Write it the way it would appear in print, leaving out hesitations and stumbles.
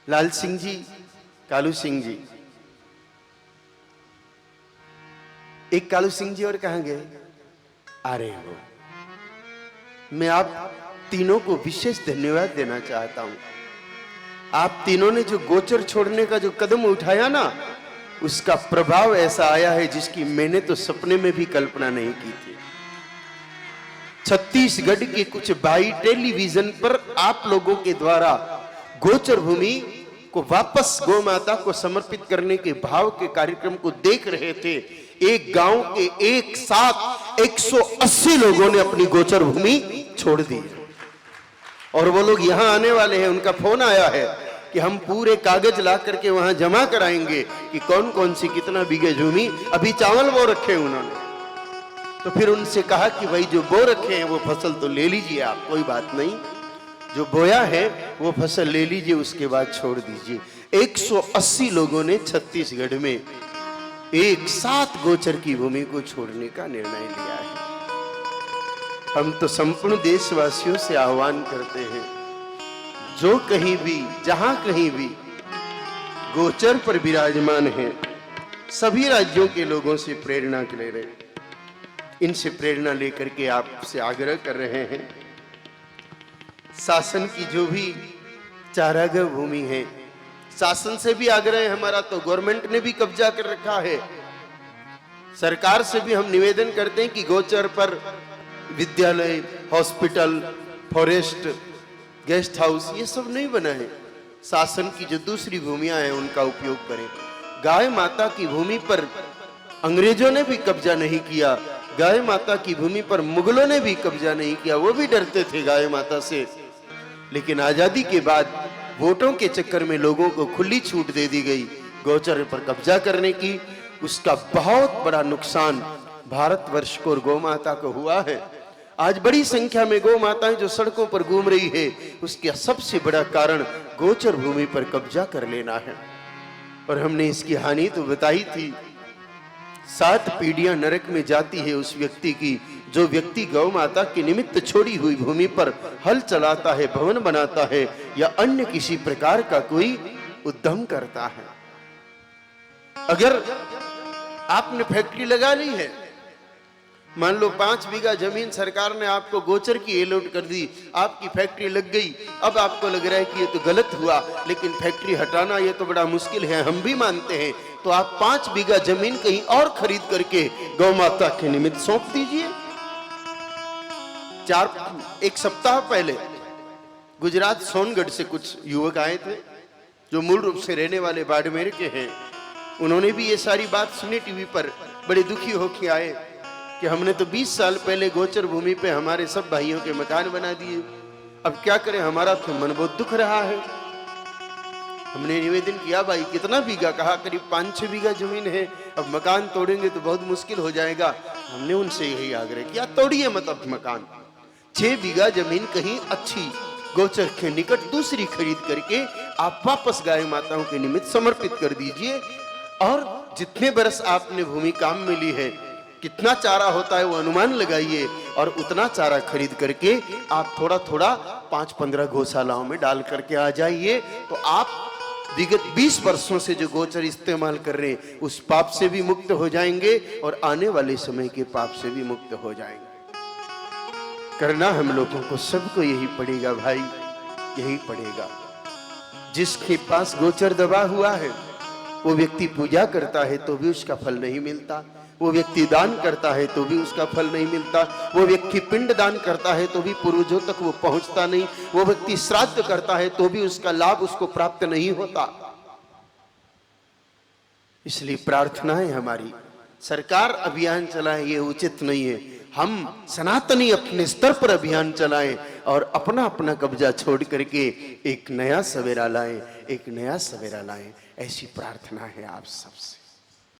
लाल सिंह जी, कालू सिंह जी, एक कालू सिंह जी और कहां गए? आ रहे हो। मैं आप तीनों को विशेष धन्यवाद देना चाहता हूं। आप तीनों ने जो गोचर छोड़ने का जो कदम उठाया ना, उसका प्रभाव ऐसा आया है जिसकी मैंने तो सपने में भी कल्पना नहीं की थी। छत्तीसगढ़ के कुछ भाई टेलीविजन पर आप लोगों के द्वारा गोचर भूमि को वापस गौ माता को समर्पित करने के भाव के कार्यक्रम को देख रहे थे। एक गांव के एक साथ 180 लोगों ने अपनी गोचर भूमि छोड़ दी और वो लोग यहां आने वाले हैं। उनका फोन आया है कि हम पूरे कागज ला करके वहां जमा कराएंगे कि कौन कौन सी कितना बीघे भूमि। अभी चावल बो रखे उन्होंने, तो फिर उनसे कहा कि भाई जो बो रखे हैं वो फसल तो ले लीजिए आप, कोई बात नहीं, जो बोया है वो फसल ले लीजिए, उसके बाद छोड़ दीजिए। 180 लोगों ने छत्तीसगढ़ में एक साथ गोचर की भूमि को छोड़ने का निर्णय लिया है। हम तो संपूर्ण देशवासियों से आह्वान करते हैं, जो कहीं भी जहां कहीं भी गोचर पर विराजमान हैं, सभी राज्यों के लोगों से प्रेरणा ले रहे, इनसे प्रेरणा लेकर के आपसे आग्रह कर रहे हैं। शासन की जो भी चारागाह भूमि है, शासन से भी आग्रह है हमारा, तो गवर्नमेंट ने भी कब्जा कर रखा है। सरकार से भी हम निवेदन करते हैं कि गोचर पर विद्यालय, हॉस्पिटल, फॉरेस्ट, गेस्ट हाउस ये सब नहीं बना है। शासन की जो दूसरी भूमियां हैं उनका उपयोग करें। गाय माता की भूमि पर अंग्रेजों ने भी कब्जा नहीं किया, गाय माता की भूमि पर मुगलों ने भी कब्जा नहीं किया, वो भी डरते थे गाय माता से। लेकिन आजादी के बाद वोटों के चक्कर में लोगों को खुली छूट दे दी गई गोचर पर कब्जा करने की। उसका बहुत बड़ा नुकसान भारतवर्ष को और गौ माता को हुआ है। आज बड़ी संख्या में गौ माताएं जो सड़कों पर घूम रही है, उसका सबसे बड़ा कारण गोचर भूमि पर कब्जा कर लेना है। और हमने इसकी हानि तो बताई थी। 7 पीढ़ियां नरक में जाती है उस व्यक्ति की, जो व्यक्ति गौ माता के निमित्त छोड़ी हुई भूमि पर हल चलाता है, भवन बनाता है या अन्य किसी प्रकार का कोई उद्यम करता है। अगर आपने फैक्ट्री लगा ली है, मान लो 5 बीघा जमीन सरकार ने आपको गोचर की एलॉट कर दी, आपकी फैक्ट्री लग गई। अब आपको लग रहा है कि ये तो गलत हुआ, लेकिन फैक्ट्री हटाना ये तो बड़ा मुश्किल है, हम भी मानते हैं, तो आप 5 बीघा जमीन कहीं और खरीद करके गौ माता के निमित्त सौंप दीजिए। एक सप्ताह पहले गुजरात सोनगढ़ से कुछ युवक आए थे जो मूल रूप से रहने वाले बाड़मेर के हैं। उन्होंने भी ये सारी बात सुनी टीवी पर, बड़े दुखी होकर आए कि हमने तो 20 साल पहले गोचर भूमि पे हमारे सब भाइयों के मकान बना दिए, अब क्या करें, हमारा तो मन बहुत दुख रहा है। हमने निवेदन किया, भाई कितना बीघा? कहा करीब 5-6 बीघा जमीन है, अब मकान तोड़ेंगे तो बहुत मुश्किल हो जाएगा। हमने उनसे यही आग्रह किया, तोड़िए मत अब मकान, 6 बीघा जमीन कहीं अच्छी गोचर के निकट दूसरी खरीद करके आप वापस गाय माताओं के निमित्त समर्पित कर दीजिए। और जितने बरस आपने भूमि काम में ली है, कितना चारा होता है वो अनुमान लगाइए और उतना चारा खरीद करके आप थोड़ा थोड़ा 5-15 गौशालाओं में डाल करके आ जाइए। तो आप विगत 20 वर्षों से जो गोचर इस्तेमाल कर रहे हैं उस पाप से भी मुक्त हो जाएंगे और आने वाले समय के पाप से भी मुक्त हो जाएंगे। करना हम लोगों को सबको यही पड़ेगा भाई, यही पड़ेगा। जिसके पास गोचर दबा हुआ है वो व्यक्ति पूजा करता है तो भी उसका फल नहीं मिलता, वो व्यक्ति दान करता है तो भी उसका फल नहीं मिलता, वो व्यक्ति पिंड दान करता है तो भी पूर्वजों तक वो पहुंचता नहीं, वो व्यक्ति श्राद्ध करता है तो भी उसका लाभ उसको प्राप्त नहीं होता। इसलिए प्रार्थना है हमारी, सरकार अभियान चलाए ये उचित नहीं है, हम सनातनी अपने स्तर पर अभियान चलाएं और अपना अपना कब्जा छोड़ करके एक नया सवेरा लाएं, एक नया सवेरा लाएं। ऐसी प्रार्थना है आप सबसे।